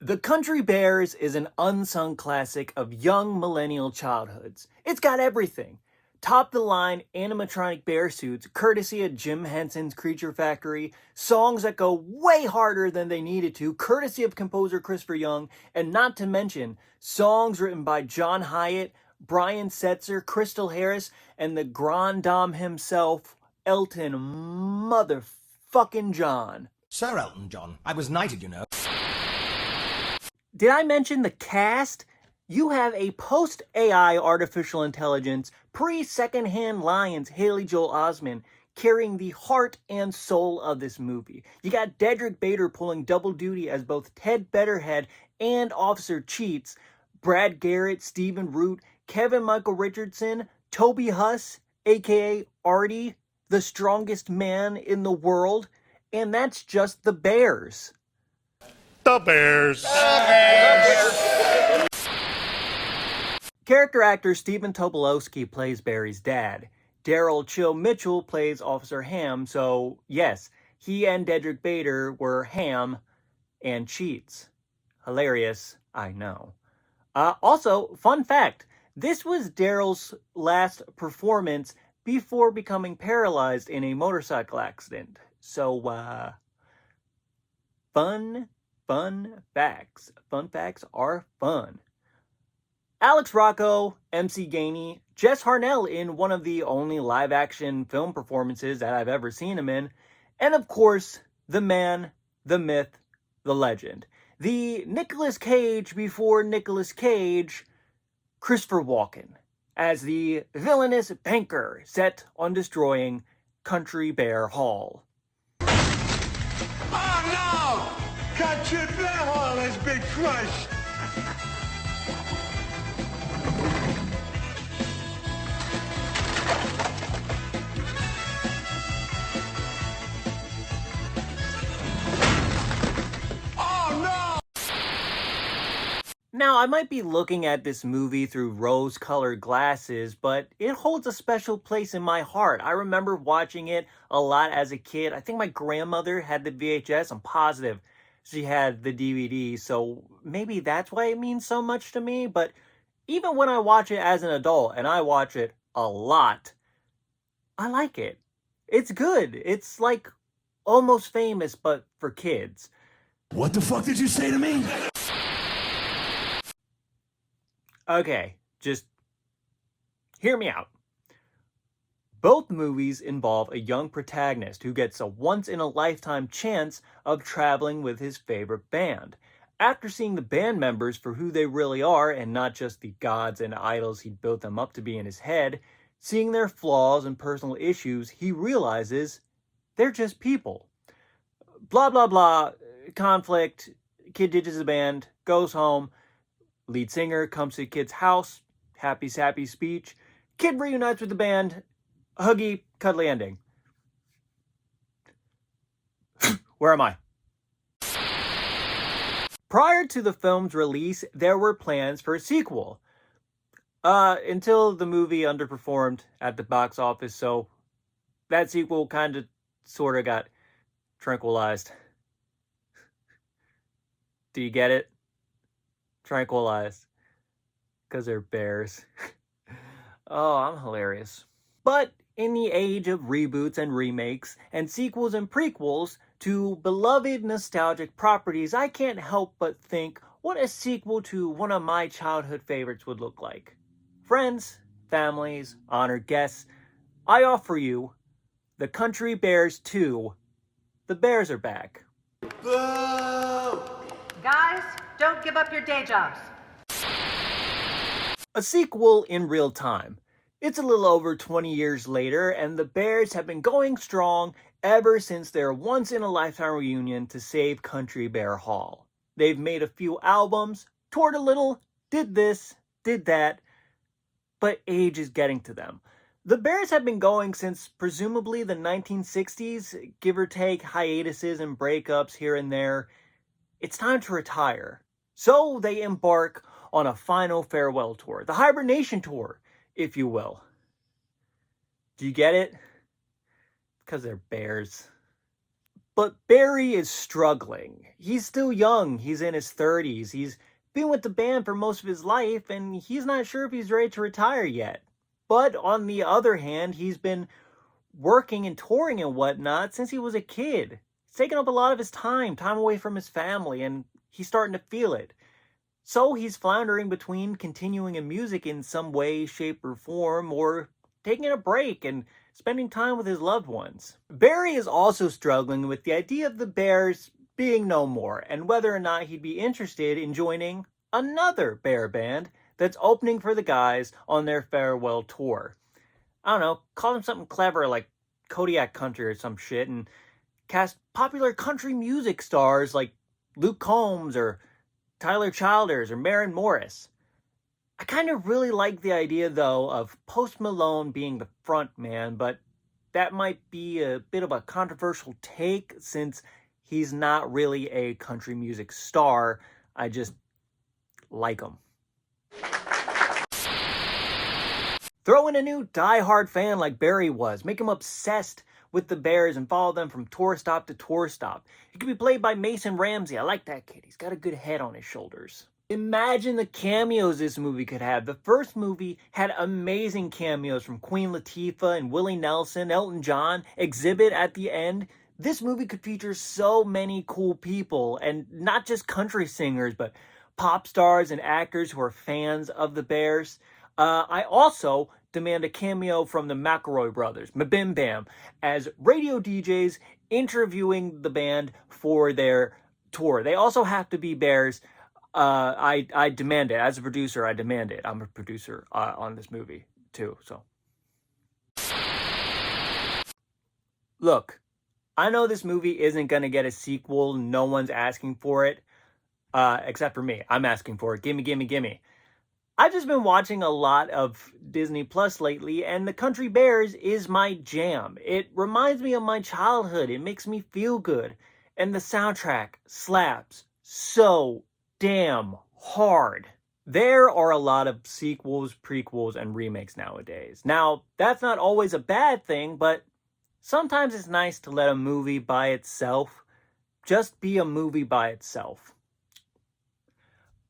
The Country Bears is an unsung classic of young millennial childhoods. It's got everything. Top the line animatronic bear suits, courtesy of Jim Henson's Creature Factory, songs that go way harder than they needed to, courtesy of composer Christopher Young, and not to mention songs written by John Hyatt, Brian Setzer, Crystal Harris, and the Grand Dame himself, Elton motherfucking John. Sir Elton John, I was knighted, you know. Did I mention the cast? You have a post-AI artificial intelligence, pre-secondhand Lions Haley Joel Osment carrying the heart and soul of this movie. You got Dedrick Bader pulling double duty as both Ted Betterhead and Officer Cheats, Brad Garrett, Stephen Root, Kevin Michael Richardson, Toby Huss, aka Artie, the strongest man in the world, and that's just the Bears. The Bears. Character actor Stephen Tobolowsky plays Barry's dad. Daryl Chill Mitchell plays Officer Ham, so yes, he and Dedrick Bader were Ham and Cheats. Hilarious, I know. Also, fun fact, this was Daryl's last performance before becoming paralyzed in a motorcycle accident. So, fun facts. Fun facts are fun. Alex Rocco, MC Gainey, Jess Harnell in one of the only live-action film performances that I've ever seen him in, and of course, the man, the myth, the legend. The Nicolas Cage before Nicolas Cage, Christopher Walken, as the villainous banker set on destroying Country Bear Hall. Oh no! Country Bear Hall has been crushed! Now, I might be looking at this movie through rose-colored glasses, but it holds a special place in my heart. I remember watching it a lot as a kid. I think my grandmother had the VHS. I'm positive she had the DVD, so maybe that's why it means so much to me. But even when I watch it as an adult, and I watch it a lot, I like it. It's good. It's like Almost Famous, but for kids. What the fuck did you say to me? Okay, just hear me out. Both movies involve a young protagonist who gets a once-in-a-lifetime chance of traveling with his favorite band. After seeing the band members for who they really are and not just the gods and idols he'd built them up to be in his head, seeing their flaws and personal issues, he realizes they're just people. Blah, blah, blah, conflict, kid ditches the band, goes home, lead singer comes to the kid's house, happy, sappy speech, kid reunites with the band, huggy, cuddly ending. Where am I? Prior to the film's release, there were plans for a sequel. Until the movie underperformed at the box office, so that sequel kind of, sort of got tranquilized. Do you get it? Tranquilized. Because they're bears. Oh, I'm hilarious. But in the age of reboots and remakes, and sequels and prequels to beloved nostalgic properties, I can't help but think what a sequel to one of my childhood favorites would look like. Friends, families, honored guests, I offer you The Country Bears 2, The Bears Are Back. Boo! Guys, don't give up your day jobs. A sequel in real time. It's a little over 20 years later, and the Bears have been going strong ever since their once-in-a-lifetime reunion to save Country Bear Hall. They've made a few albums, toured a little, did this, did that, but age is getting to them. The Bears have been going since presumably the 1960s, give or take hiatuses and breakups here and there. It's time to retire. So they embark on a final farewell tour, the hibernation tour, if you will. Do you get it? Because they're bears. But Barry is struggling. He's still young. He's in his 30s. He's been with the band for most of his life, and he's not sure if he's ready to retire yet. But on the other hand, he's been working and touring and whatnot since he was a kid. It's taken up a lot of his time away from his family, and he's starting to feel it. So he's floundering between continuing in music in some way, shape, or form, or taking a break and spending time with his loved ones. Barry is also struggling with the idea of the Bears being no more, and whether or not he'd be interested in joining another Bear band that's opening for the guys on their farewell tour. I don't know, call them something clever like Kodiak Country or some shit, and cast popular country music stars like Luke Combs or Tyler Childers or Maren Morris. I kind of really like the idea, though, of Post Malone being the front man, but that might be a bit of a controversial take since he's not really a country music star. I just like him. Throw in a new die-hard fan like Barry was. Make him obsessed with the Bears and follow them from tour stop to tour stop. He could be played by Mason Ramsey. I like that kid. He's got a good head on his shoulders. Imagine the cameos this movie could have. The first movie had amazing cameos from Queen Latifah and Willie Nelson, Elton John, Exhibit at the end. This movie could feature so many cool people, and not just country singers, but pop stars and actors who are fans of the Bears. I also demand a cameo from the McElroy brothers, Mabim Bam, as radio DJs interviewing the band for their tour. They also have to be Bears. I demand it. As a producer, I demand it. I'm a producer on this movie, too, so. Look, I know this movie isn't going to get a sequel. No one's asking for it, except for me. I'm asking for it. Gimme, gimme, gimme. I've just been watching a lot of Disney Plus lately, and The Country Bears is my jam. It reminds me of my childhood. It makes me feel good. And the soundtrack slaps so damn hard. There are a lot of sequels, prequels, and remakes nowadays. Now, that's not always a bad thing, but sometimes it's nice to let a movie by itself just be a movie by itself.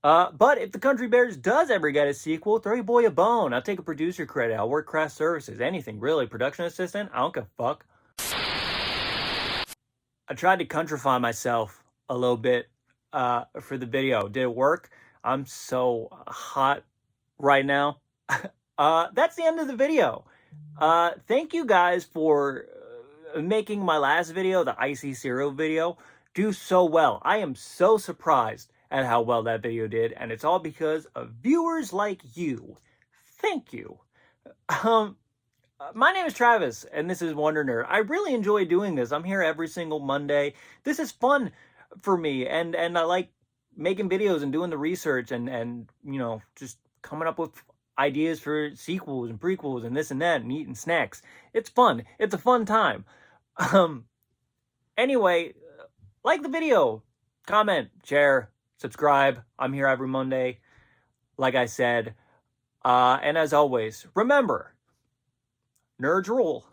But if The Country Bears does ever get a sequel, throw your boy a bone. I'll take a producer credit. I'll work craft services. Anything, really. Production assistant? I don't give a fuck. I tried to countrify myself a little bit for the video. Did it work? I'm so hot right now. That's the end of the video. Thank you guys for making my last video, the Icy Cereal video, do so well. I am so surprised at how well that video did, and it's all because of viewers like you. Thank you. My name is Travis, and this is Wonder Nerd. I really enjoy doing this. I'm here every single Monday. This is fun for me, and I like making videos and doing the research and you know, just coming up with ideas for sequels and prequels and this and that and eating snacks. It's fun. It's a fun time. Anyway, like the video, comment, share, subscribe. I'm here every Monday, like I said. And as always, remember, nerds rule.